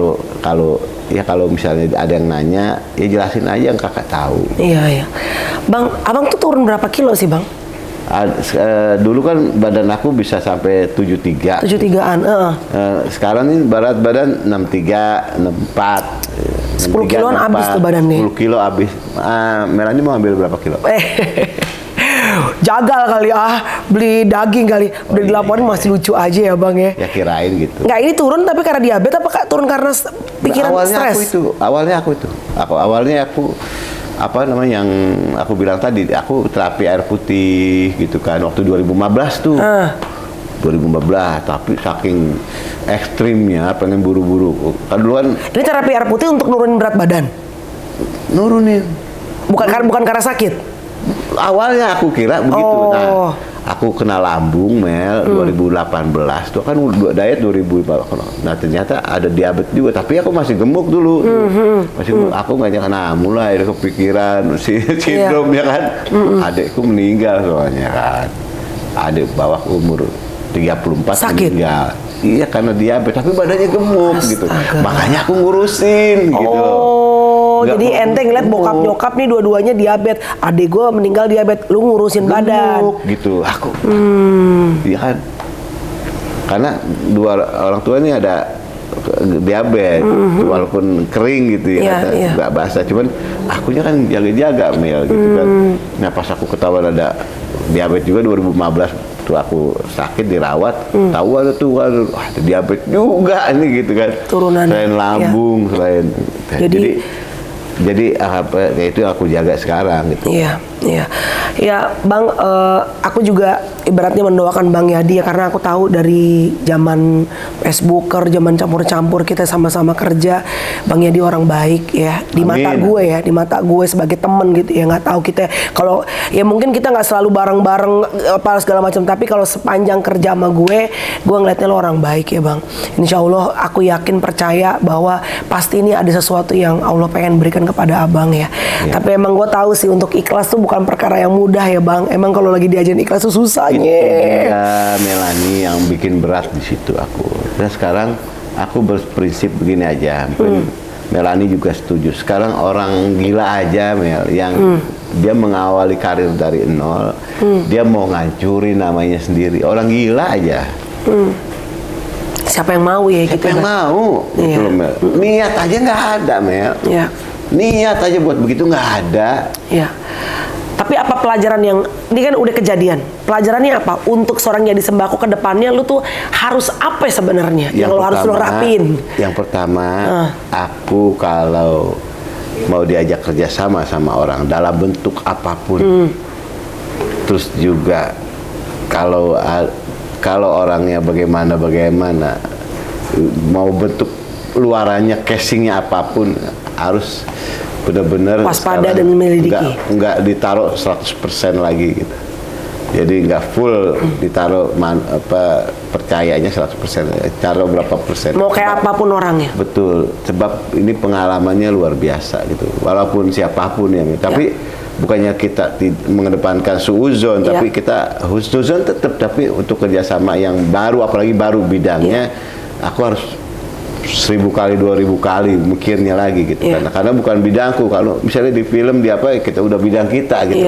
Kalau misalnya ada yang nanya, ya jelasin aja yang kakak tahu. Iya. Bang, abang tuh turun berapa kilo sih bang? Dulu kan badan aku bisa sampai 73. 73-an. Sekarang ini berat badan 63, 64. 10 kiloan habis tuh badannya. 10 kilo habis. Melani mau ambil berapa kilo? jagal kali beli daging kali. Udah dilaporin masih lucu aja ya bang ya. Ya kirain gitu. Nggak, ini turun tapi karena diabetes apa turun karena pikiran stres? Awalnya aku apa namanya yang aku bilang tadi, aku terapi air putih gitu kan waktu 2015 tuh. 2015, tapi saking ekstrimnya pengen buru-buru. Kan dulu kan Ini terapi air putih untuk nurunin berat badan. nurunin. Bukan karena sakit. Awalnya aku kira begitu. Oh. Nah, aku kena lambung Mel 2018 tuh kan diet 2000. Nah ternyata ada diabetes juga, tapi aku masih gemuk dulu. Masih gemuk. Aku nggak kena, mulai ada kepikiran sindrom ya kan. Adikku meninggal soalnya kan. Adik bawah umur 34 sakit. meninggal. Iya karena diabetes, tapi badannya gemuk gitu. Makanya aku ngurusin gitu. Nggak Jadi ente ngeliat bokap nyokap nih dua-duanya diabetes, adik gue meninggal diabetes, lu ngurusin badan. Gitu, aku. Iya kan. Karena dua orang tua ini ada diabetes, walaupun kering gitu ya, nggak basah. Cuman akunya kan jaga-jaga Mel gitu kan. Nah pas aku ketahuan ada diabetes juga 2015 tuh aku sakit dirawat, tahu ada tuh kan ada diabetes juga ini gitu kan. Turunan. Selain lambung, selain jadi apa ya itu aku jaga sekarang gitu. Iya. Ya Bang, aku juga ibaratnya mendoakan Bang Yadi ya, karena aku tahu dari zaman Facebooker, zaman campur-campur kita sama-sama kerja, Bang Yadi orang baik ya di mata gue ya, di mata gue sebagai temen gitu ya. Nggak tahu kita kalau ya mungkin kita nggak selalu bareng-bareng apa segala macam, tapi kalau sepanjang kerja sama gue ngeliatnya lo orang baik ya Bang. Insya Allah aku yakin percaya bahwa pasti ini ada sesuatu yang Allah pengen berikan kepada Abang ya. Tapi emang gue tahu sih untuk ikhlas tuh bukan perkara yang mudah ya Bang. Emang kalau lagi diajarin ikhlas tuh susahnya. Ya Melani yang bikin berat di situ aku. Dan sekarang aku berprinsip begini aja. Melani juga setuju. Sekarang orang gila aja Mel yang dia mengawali karir dari nol, dia mau ngancurin namanya sendiri. Orang gila aja. Siapa yang mau ya gitu. Siapa yang mau? Gitu loh, Mel. Niat aja nggak ada Mel. Iya. Niat aja buat begitu nggak ada. Iya. Tapi apa pelajaran yang ini kan udah kejadian? Pelajarannya apa untuk seorang Yadi Sembako ke depannya? Lu tuh harus apa sebenarnya yang lo harus lo rapin? Yang pertama, aku kalau mau diajak kerjasama sama orang dalam bentuk apapun, terus juga kalau orangnya bagaimana mau bentuk luarannya, casingnya apapun harus benar-benar waspada dan menyelidiki. Nggak ditaruh 100% lagi gitu. Jadi nggak full ditaruh percayanya 100%, taruh berapa persen. Mau kayak apapun orangnya. Betul, sebab ini pengalamannya luar biasa gitu. Walaupun siapapun yang, tapi bukannya kita mengedepankan suuzon, tapi kita husnuzon tetap, tapi untuk kerjasama yang baru, apalagi baru bidangnya, aku harus 1000 kali 2000 kali mikirnya lagi gitu karena bukan bidangku. Kalau misalnya di film di apa kita udah bidang kita gitu.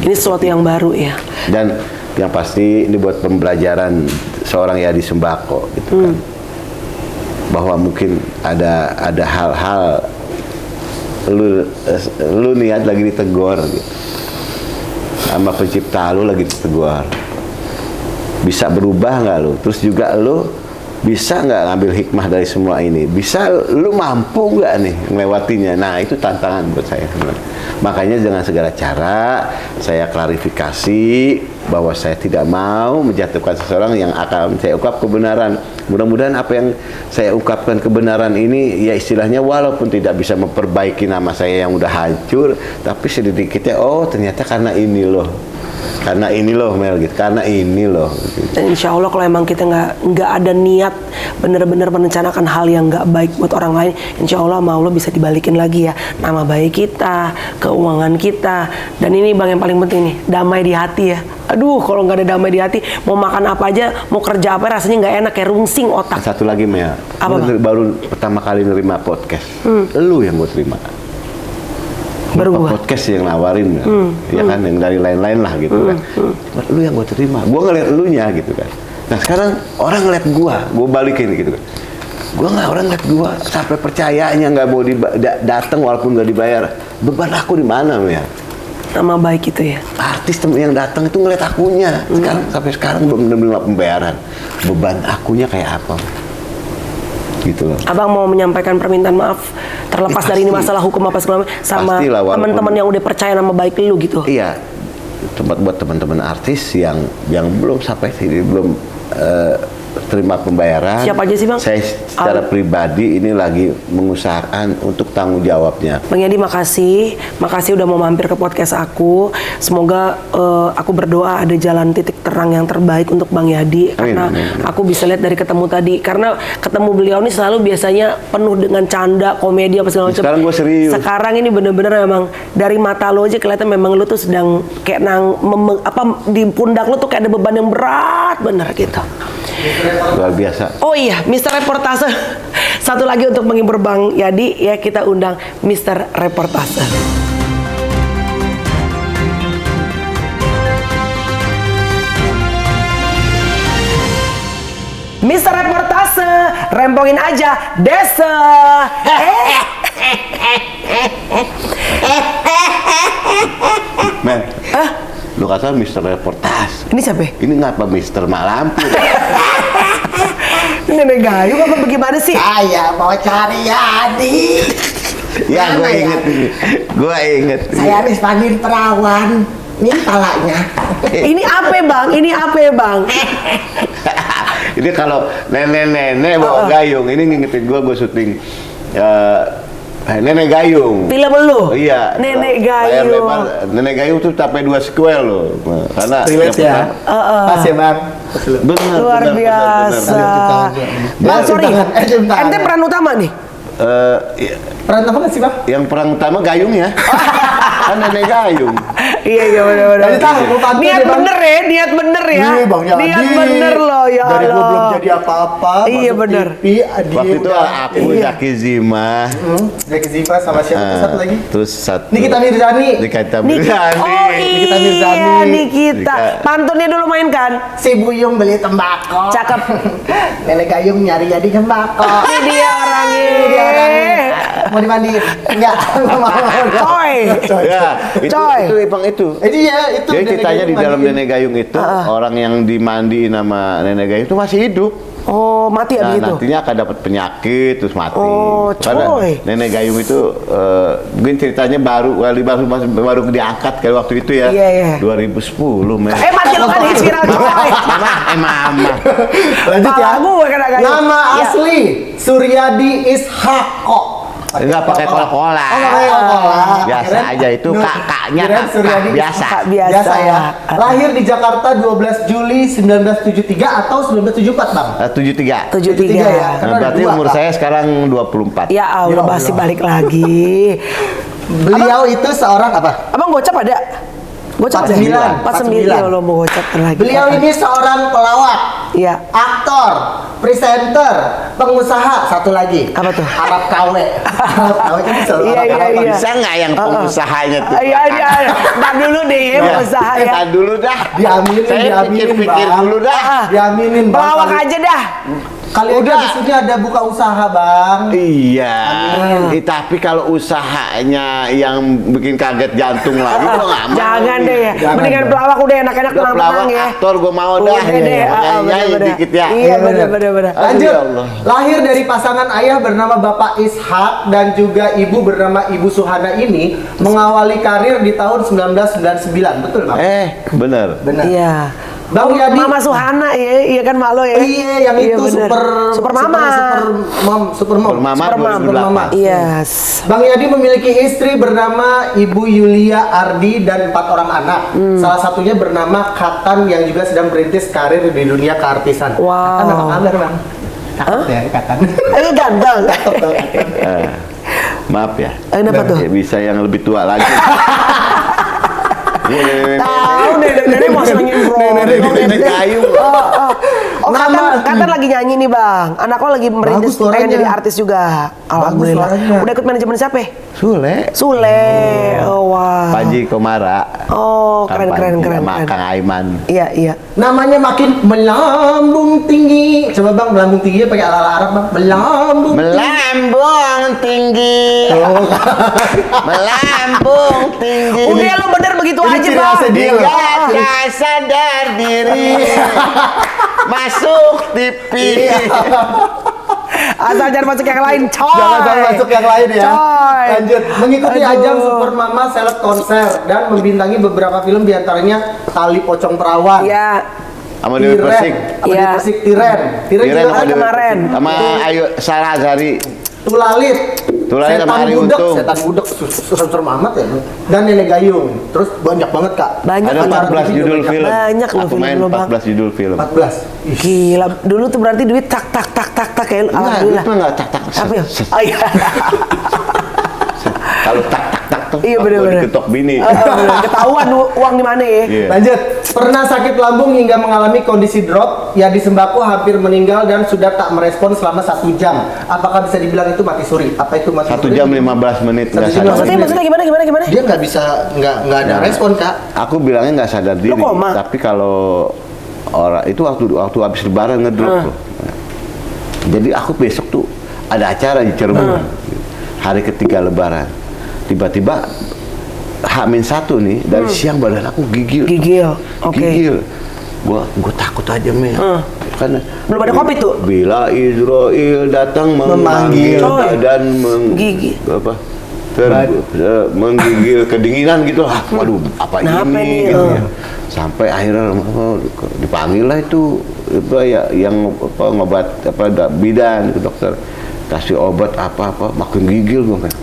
Ini sesuatu yang baru ya. Dan yang pasti ini buat pembelajaran seorang Yadi Sembako gitu kan. Bahwa mungkin ada hal-hal lu niat lagi ditegur gitu. Sama pencipta lu lagi ditegur. Bisa berubah nggak lu? Terus juga lu bisa nggak ngambil hikmah dari semua ini? Bisa lu mampu nggak nih melewatinya? Nah itu tantangan buat saya. Makanya dengan segala cara saya klarifikasi bahwa saya tidak mau menjatuhkan seseorang yang akan saya ungkap kebenaran. Mudah-mudahan apa yang saya ungkapkan kebenaran ini ya istilahnya walaupun tidak bisa memperbaiki nama saya yang udah hancur, tapi sedikitnya oh ternyata karena ini loh. Karena ini loh Mel gitu, karena ini loh gitu. Dan insya Allah kalau emang kita nggak ada niat benar-benar merencanakan hal yang nggak baik buat orang lain, insya Allah sama Allah bisa dibalikin lagi ya nama baik kita, keuangan kita. Dan ini Bang yang paling penting nih, damai di hati ya. Aduh kalau nggak ada damai di hati, mau makan apa aja, mau kerja apa rasanya nggak enak, kayak rungsing otak. Satu lagi Mel, baru pertama kali nerima podcast, lu yang gue terima. Baru podcast yang nawarin ya kan, yang dari lain-lain lah gitu kan. Lu yang gue terima, gue ngeliat elunya gitu kan. Nah sekarang orang ngeliat gue balikin gitu kan. Orang ngeliat gue sampai percayanya nggak mau datang walaupun nggak dibayar. Beban aku di mana ya? Nama baik itu ya. Artis yang datang itu ngeliat akunya. Sampai sekarang belum menerima pembayaran. Beban akunya kayak apa? Gitu loh. Abang mau menyampaikan permintaan maaf terlepas dari ini masalah hukum apa segala macam sama Pastilah, walaupun- teman-teman yang udah percaya nama baik lu gitu. Iya, tempat buat teman-teman artis yang belum sampai sini, belum terima pembayaran. Siapa aja sih, Bang? Saya secara pribadi ini lagi mengusahakan untuk tanggung jawabnya. Bang Yadi makasih udah mau mampir ke podcast aku. Semoga aku berdoa ada jalan titik terang yang terbaik untuk Bang Yadi. Karena aku bisa lihat dari ketemu tadi. Karena ketemu beliau ini selalu biasanya penuh dengan canda, komedi apa segala macam. Sekarang gue serius. Sekarang ini bener-bener memang dari mata lo aja kelihatan memang lo tuh sedang kayak di pundak lo tuh kayak ada beban yang berat bener gitu. Luar biasa. Oh iya, Mr. Reportase. Satu lagi untuk menghibur Bang Yadi, ya kita undang Mr. Reportase. Mr. Reportase, rempongin aja, Desa. Men, lu kata Mister Reportas. Ini siapa? Ini ngapa Mister Malampu? Nenek Gayu apa bagaimana sih? Saya mau cari Yadi. Ya, gue Mana ya? inget ini. Gue inget. Saya habis panggil perawan. Ini palanya. Ini apa Bang? Ini apa Bang? Ini kalau nenek-nenek bawa gayung, ini ngingetin gue syuting Nenek Gayung. Film lu? Iya. Nenek Layar Gayung. lebar. Nenek Gayung tuh sampai 2 sequel loh. Karena Relate ya. Pas ya bang. Benar. Luar biasa. Bang, sorry. Ente peran utama nih? Iya. Peran apa nggak sih bang? Yang perang utama Gayung ya. Kan Nenek Gayung. Iya benar-benar. Jadi tahu, gua pantau Niat deh, Bang. bener ya, niat bener ya. Iya bang Yadi. Niat bener loh ya Dari gua belum Allah. jadi apa-apa. Iya, masuk bener. TV, dia Waktu itu udah- aku Iya. Zaki Zima. Zaki Ziva sama siapa tuh satu lagi? Terus satu. Nikita Mirzani. Nikita Nih, Mirzani. oh Nikita iya, Mirzani. Nikita. Pantunnya dulu mainkan. Si Buyung beli tembakau. Cakep. Nenek Gayung nyari Yadi tembakau. Ini dia orangnya. Ini dia orangnya. Mau dimandiin? Enggak. Nggak mau. Coy. Ya, Coy. itu Bang itu. Iya, itu. Jadi Nenek ceritanya di Gayung dalam mandiin. Nenek Gayung itu orang yang dimandiin sama Nenek Gayung itu masih hidup. Oh, mati ya Nah, begitu? nantinya akan dapat penyakit terus mati. Oh, Karena coy. Nenek Gayung itu mungkin ceritanya baru diangkat kayak waktu itu ya. Iya, iya. 2010 men. Mati lo kan viral coy. Mama. Lanjut ya. Pala gue kena Gayu. Nama Ya. asli Suryadi Ishako. Enggak pakai Coca-Cola. Oh, nggak pakai Coca-Cola. Biasa Kirain- aja itu kakaknya kirain Suryadi kakak biasa. Kakak biasa. Biasa ya. Lahir di Jakarta 12 Juli 1973 atau 1974, Bang? 73. 73 ya. ya. Karena Nah, ada berarti dua, umur Pak. saya sekarang 24. Ya Allah, Ya masih Allah. balik lagi. Beliau itu seorang apa? Abang gocap ada? Gocap ada? 49. 49. Ya Allah, mau gocap lagi. Beliau ini seorang pelawak, Iya. aktor, presenter, pengusaha, satu lagi. Apa tuh? Arab KW. Arab KW kan selalu Iya, Arab iya, KW. iya. Bisa nggak yang pengusahanya tuh? Iya, iya. Nah dulu deh ya, usaha ya. Tahan dulu dah. Diaminin, Saya diaminin, pikir-pikir Bang. dulu dah. Diaminin, Bang. Pelawak aja dah. Kali aja di sini ada buka usaha, Bang. Iya. Tapi kalau usahanya yang bikin kaget jantung lagi, gua nggak mau. Jangan deh ya. Jangan Mendingan dong. pelawak udah enak-enak Udah pelawak tenang-tenang ya. aktor gua mau dah. Udah deh. Nyanyi bener-bener. dikit ya. Iya bener-bener. Aduh, Lanjut. ya Allah. Lahir dari pasangan ayah bernama Bapak Ishak dan juga ibu bernama Ibu Suhana ini mengawali karir di tahun 1999. Betul, Bang? Bener. Benar. Iya. Bang Yadi. Mama Suhana ya, iya kan mak lo ya. Iya, yang itu bener. super mama. Super mom. Mama Super mom, 2008. Yes. Bang Yadi memiliki istri bernama Ibu Yulia Ardi dan 4 orang anak. Salah satunya bernama Katan yang juga sedang merintis karir di dunia keartisan. Wow. Katan apa kabar, Bang? Cakep ya, Katan. Ganteng. Maaf ya. Kenapa tuh? Bisa yang lebih tua lagi. Tahu nenek-nenek mau nyanyi Nenek Gayung. Oh, Katan lagi nyanyi nih bang. Anak lo lagi merintis Bagus suaranya. pengen jadi artis juga. Alhamdulillah. suaranya. Udah ikut manajemen siapa? Sule. Sule. Oh wow. Panji Komara. Oh keren Kang keren Panji keren. sama keren. Kang Aiman. Iya iya. Namanya makin melambung tinggi. Coba bang, melambung tingginya pakai ala-ala Arab bang. Melambung. Melambung tinggi. Melambung tinggi. Udah lo bener begitu Ini aja ciri bang. khasnya dia loh. Iya. Gak sadar diri. Masuk TV. Asal jangan masuk yang lain, coy. Jangan sampai masuk yang lain ya. Coy. Lanjut, mengikuti Aduh. ajang Super Mama Seleb Konser dan membintangi beberapa film diantaranya Tali Pocong Perawan, Iya. Sama Dewi Persik. Sama Iya. Dewi Persik, Tiren Tiren juga sama kan Dewi kemarin. Persik. Sama Ayu Sarah Azhari. Tulalit, Tulalit sama Setan Ari Budek, Untung. Setan Budek, serem amat ya. Dan Nenek Gayung. Terus banyak banget kak. Banyak Ada banget. 14 judul film. Banyak loh Aku main film lo, Bang. 14 judul film. 14. Ih, Gila, dulu tuh berarti duit tak tak tak tak tak kayak lu. Enggak, Alhamdulillah. itu enggak tak-tak. Apa ya? Oh iya. Kalau tak-tak-tak tuh, Iya, aku bener-bener. diketok bini. Ketahuan uang di mana ya. Iya. Lanjut, pernah sakit lambung hingga mengalami kondisi drop, ya di sembako hampir meninggal dan sudah tak merespon selama 1 jam. Apakah bisa dibilang itu mati suri? Apa itu mati 1 suri? jam 15 menit Satu nggak jam sadar. Maksudnya gimana? Dia nggak bisa, nggak ada Nah, respon kak. Aku bilangnya nggak sadar diri. koma? Tapi kalau orang itu waktu habis lebaran ngedrop loh. Jadi aku besok tuh ada acara di Cirebon. Hari ketiga lebaran. Tiba-tiba H-1 nih dari siang badan aku gigil. Gigil. Oke. Gigil. Gua takut aja men. Karena Belum ada COVID tuh? Bila Israel datang memanggil Coy. dan Gigil. apa? Menggigil kedinginan gitu. Waduh, apa Kenapa ini nih? gitu ya. Sampai akhirnya dipanggil lah itu apa ya yang apa ngobat apa bidan ke dokter, kasih obat apa makin gigil gua kan.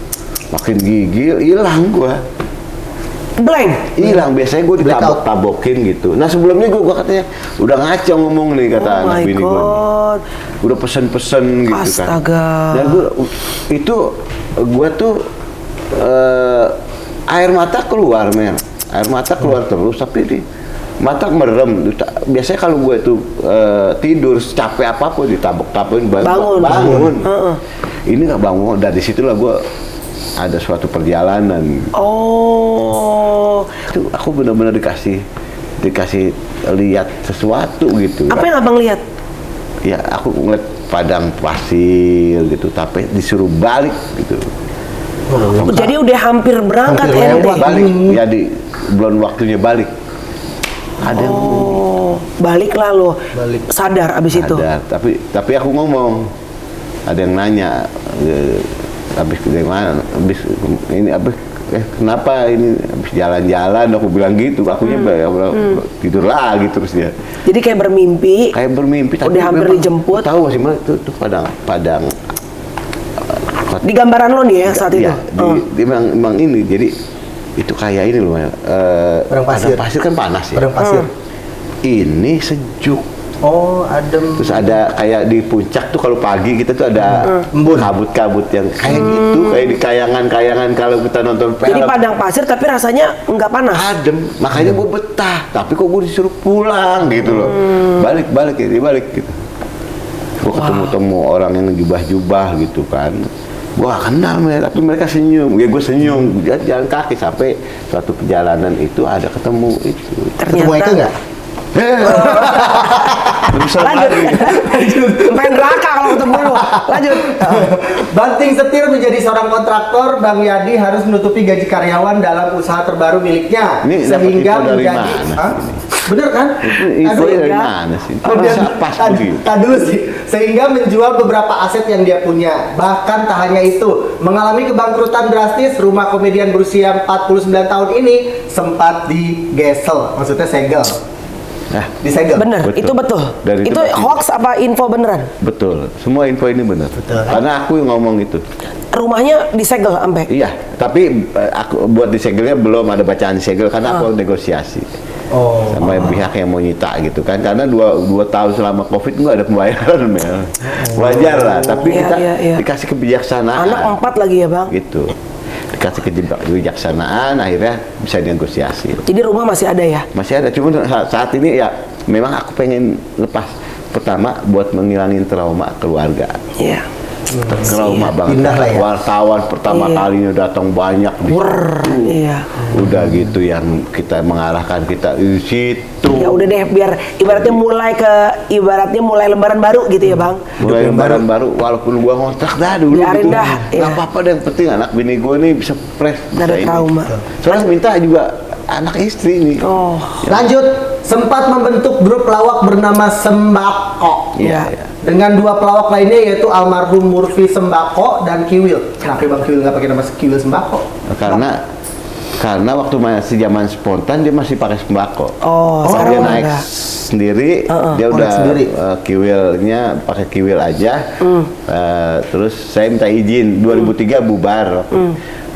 Makin gigil hilang gua. Blank. Hilang, biasanya gue Blackout. ditabok-tabokin gitu. Nah sebelumnya gue katanya udah ngaco ngomong nih kata Oh anak my bini gue. God. Udah pesen-pesen gitu kan. Astaga. Dan gue tuh air mata keluar men. Air mata keluar terus tapi di mata merem. Biasanya kalau gue tuh tidur capek apapun ditabok-tabokin bangun. Ini nggak bangun. Dari situlah gue ada suatu perjalanan. Oh. Itu aku benar-benar dikasih lihat sesuatu gitu. Apa yang abang lihat? Ya aku ngeliat padang pasir gitu, tapi disuruh balik gitu. Jadi udah hampir berangkat Hampir ente. lewat. Balik, ya belum waktunya balik. Ada yang Oh, balik lah lo. Balik. Sadar abis itu. ada, tapi aku ngomong, ada yang nanya, habis dari mana, habis ini kenapa ini habis jalan-jalan, aku bilang gitu, akunya tidur lagi terus dia. Jadi kayak bermimpi. Kayak bermimpi tapi Udah hampir memang dijemput. tahu sih mana itu padang Di gambaran lo nih ya saat itu. ya, memang ini jadi itu kayak ini loh Padang pasir. kan panas ya, Padang pasir. ini sejuk. Oh, adem. Terus ada kayak di puncak tuh kalau pagi kita tuh ada Embun. kabut-kabut yang kayak gitu, kayak di kayangan-kayangan kalau kita nonton Jadi film. padang pasir tapi rasanya nggak panas. Adem, makanya gue betah. Tapi kok gue disuruh pulang gitu loh. Balik gitu. Gue ketemu orang yang jubah-jubah gitu kan. Gue gak kenal mereka, tapi mereka senyum. Ya gue senyum, jalan kaki sampai suatu perjalanan itu ada ketemu itu. Ketemu Eka nggak? Lebih serem Lanjut. lagi. Main neraka kalau ketemu lu. Lanjut. Banting setir menjadi seorang kontraktor, Bang Yadi harus menutupi gaji karyawan dalam usaha terbaru miliknya. Ini dapat sehingga info dari menjadi mana Hah? ini? Bener kan? Info Aduh, dari ya. mana sih? Oh, Bisa dan- pas tad- begitu. tad dulu sih. Sehingga menjual beberapa aset yang dia punya. Bahkan tak hanya itu, mengalami kebangkrutan drastis, rumah komedian berusia 49 tahun ini sempat digesel, maksudnya segel. Nah, Disegel. Bener, Betul. itu betul. Dari itu itu pasti. hoax apa info beneran? betul. Semua info ini benar. Karena aku yang ngomong itu. Rumahnya disegel sampai. Iya, tapi aku buat disegelnya belum ada bacaan disegel karena aku negosiasi Oh. sama pihak yang mau nyita gitu kan. Karena dua tahun selama Covid nggak ada pembayaran, Mel. Wajar lah, tapi Iya, kita iya. dikasih kebijaksanaan. Anak 4 lagi ya bang. Gitu. Dikasih kebijaksanaan akhirnya bisa negosiasi. Jadi rumah masih ada ya? Masih ada, cuma saat ini ya memang aku pengen lepas. Pertama buat menghilangin trauma keluarga. Iya. trauma banget. Pindah lah ya. Wartawan pertama kalinya datang banyak di Iya. udah gitu yang kita mengarahkan kita di situ. Ya udah deh, biar ibaratnya mulai lembaran baru gitu ya Bang. Mulai lembaran baru, walaupun gua ngontrak dah dulu Biarin gitu. dah, Nggak iya. apa-apa deh, yang penting anak bini gua nih bisa fresh. Nggak ada bisa ini. trauma. Soalnya minta juga anak istri nih. Oh. Lanjut, sempat membentuk grup pelawak bernama Sembako. Iya. Ya. Iya. Dengan 2 pelawak lainnya yaitu almarhum Murphy Sembako dan Kiwil. Kenapa Bang Kiwil nggak pakai nama Kiwil Sembako? Karena waktu masih zaman spontan dia masih pakai sembako. Oh, Dia sekarang naik udah. sendiri, dia udah naik sendiri. kiwilnya pakai kiwil aja. Terus saya minta izin 2003 bubar.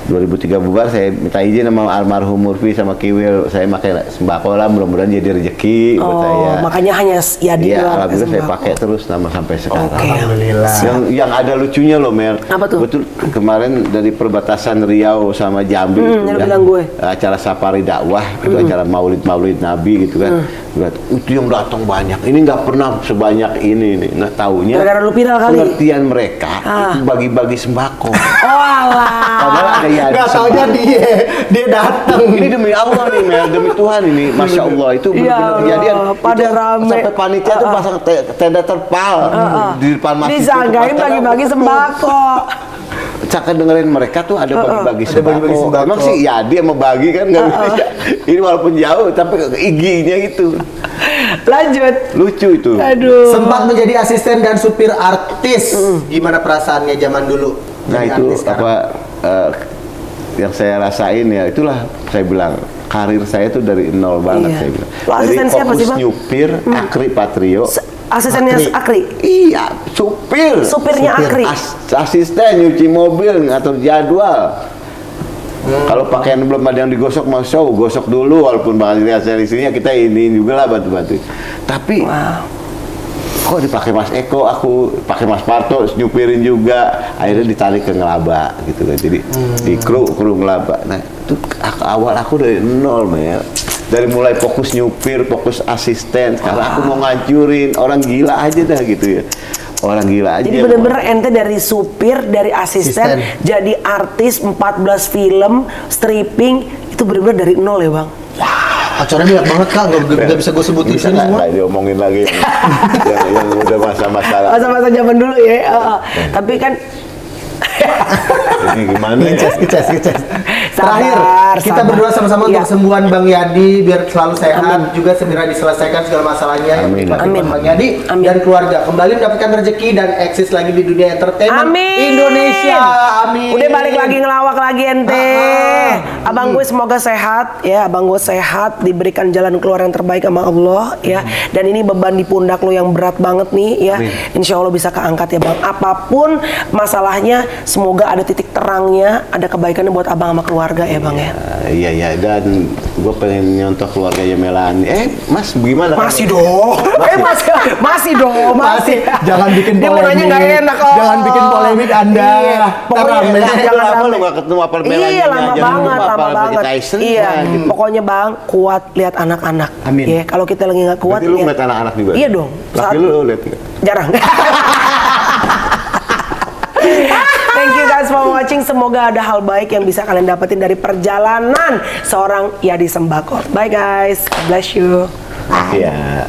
2003 bubar, saya minta izin sama almarhum Murphy sama Kiwil, saya pakai sembako lah, mudah-mudahan jadi rezeki buat saya. Makanya hanya Yadi Iya, doang alhamdulillah saya sembako. pakai terus nama sampai sekarang. Oke. Alhamdulillah. Yang ada lucunya loh Mel. Apa tuh? Betul kemarin dari perbatasan Riau sama Jambi itu yang ya, bilang gue. acara safari dakwah itu acara maulid Nabi gitu kan. Itu yang datang banyak. Ini nggak pernah sebanyak ini nih. Nah taunya Gara-gara lu viral kali. pengertian mereka itu bagi-bagi sembako. Oh alah. Padahal ada ya. Nggak taunya dia datang. Ini demi Allah nih Mel, demi Tuhan ini, masya Allah itu Ya benar-benar Allah, kejadian. pada Itu rame. Sampai panitia tuh pasang tenda terpal di depan masjid. itu. Disangkain Pas bagi-bagi tenda- sembako. Cakap dengerin mereka tuh ada bagi-bagi Ada bagi-bagi sembako. sembako. Emang sih ya dia mau bagi kan nggak bisa. Ini walaupun jauh tapi giginya itu Lanjut. lucu itu. Aduh. Sempat menjadi asisten dan supir artis. Gimana perasaannya zaman dulu? Nah jadi itu artis sekarang? apa yang saya rasain ya itulah saya bilang karir saya tuh dari nol banget Iya. saya bilang. Lo asisten Dari siapa sih, fokus Bang? nyupir Akri Patrio. Asistennya Akri. Iya, supir. Supirnya Akri. Asisten nyuci mobil, ngatur jadwal. Kalau pakaian belum ada yang digosok, mau show, gosok dulu. Walaupun bakal hasil istrinya kita ini juga lah bantu-bantu. Tapi kok dipakai Mas Eko, aku pakai Mas Parto, nyupirin juga. Akhirnya ditarik ke Ngelaba gitu kan. Jadi di kru Ngelaba. Nah itu awal aku dari nol Mel. Dari mulai fokus nyupir, fokus asisten, sekarang aku mau ngancurin orang gila aja dah gitu ya. Orang gila aja. Jadi bener-bener ente dari supir, dari asisten, jadi artis 14 film, stripping, itu bener-bener dari nol ya Bang? Acaranya banyak banget Kak, nggak bisa gue sebutin Bisa sini nggak semua. diomongin lagi yang udah masa-masalah. Masa-masa zaman dulu ya. Tapi kan Ini gimana ya? Ngeces. Terakhir, kita sabar. berdoa sama-sama Iya. untuk kesembuhan Bang Yadi biar selalu sehat, juga segera diselesaikan segala masalahnya yang Amin. ditimpa Amin. Bang Yadi Amin. dan keluarga. Kembali mendapatkan rezeki dan eksis lagi di dunia entertainment Amin. Indonesia. Amin. Udah balik lagi ngelawak lagi ente. Abang gue semoga sehat ya, abang gue sehat, diberikan jalan keluar yang terbaik sama Allah ya. Dan ini beban di pundak lo yang berat banget nih ya. Insya Allah bisa keangkat ya Bang. Apapun masalahnya, semoga ada titik terangnya, ada kebaikannya buat abang sama keluarga ya Bang ya. Iya dan gue pengen nyontoh keluarganya Melani. Mas gimana? Masih dong. Masih dong. Masih. Jangan bikin Dia mau nanya polemik. nggak enak. Oh. Jangan bikin polemik Anda. Iya. Pokoknya Terame. jangan lama rame. lu nggak ketemu apa Melani? Iya lama banget. Iya. Gitu. Pokoknya Bang kuat lihat anak-anak. Amin. Ya, kalau kita lagi nggak kuat. Berarti lu ya- ngeliat anak-anak juga? Iya dong. Laki lu lihat nggak? Jarang. Thank you guys for watching. Semoga ada hal baik yang bisa kalian dapetin dari perjalanan seorang Yadi Sembako. Bye guys. God bless you. Iya.